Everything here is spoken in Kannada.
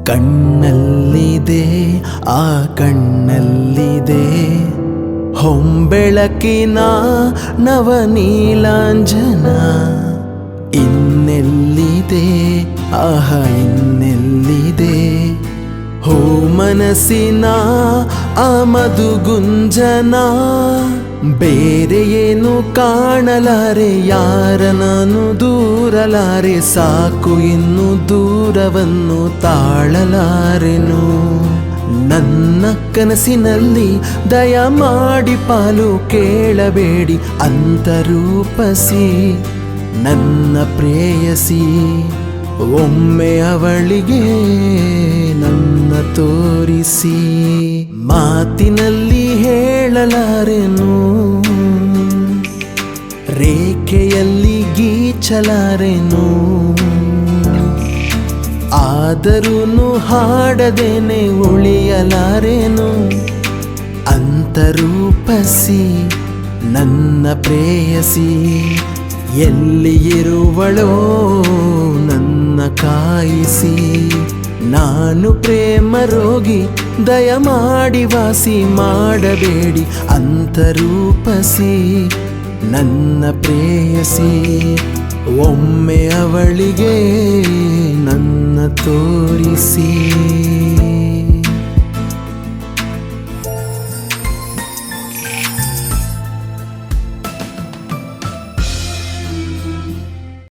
ಕಣ್ಣಲ್ಲಿದೆ ಆ ಕಣ್ಣಲ್ಲಿದೆ ಹೊಂಬೆಳಕಿನ ನವನೀಲಾಂಜನ. ಇನ್ನೆಲ್ಲಿದೆ ಆಹ ಇನ್ನೆಲ್ಲಿದೆ ಹೋ ಮನಸ್ಸಿನ ಆ ಮಧುಗುಂಜನ. ಬೇರೆ ಏನು ಕಾಣಲಾರೆ ಯಾರ ನಾನು ದೂರಲಾರೆ, ಸಾಕು ಇನ್ನು ದೂರವನ್ನು ತಾಳಲಾರೆನು. ನನ್ನ ಕನಸಿನಲ್ಲಿ ದಯ ಮಾಡಿ ಪಾಲು ಕೇಳಬೇಡಿ ಅಂತರೂಪಸಿ ನನ್ನ ಪ್ರೇಯಸಿ. ಒಮ್ಮೆ ಅವಳಿಗೆ ನನ್ನ ತೋರಿಸಿ, ಮಾತಿನಲ್ಲಿ ಹೇಳಲಾರೆನು, ರೇಖೆಯಲ್ಲಿ ಗೀಚಲಾರೆನು. ಆದರೂ ಹಾಡದೇನೆ ಉಳಿಯಲಾರೆನು. ಅಂತರೂಪಸಿ ನನ್ನ ಪ್ರೇಯಸಿ ಎಲ್ಲಿ ಇರುವಳೋ ನನ್ನ ಕಾಯಿಸಿ. ನಾನು ಪ್ರೇಮ ರೋಗಿ ದಯಮಾಡಿ ವಾಸಿ ಮಾಡಬೇಡಿ ಅಂತರೂಪಸಿ ನನ್ನ ಪ್ರೇಯಸಿ. ಒಮ್ಮೆ ಅವಳಿಗೆ ನನ್ನ ತೋರಿಸಿ.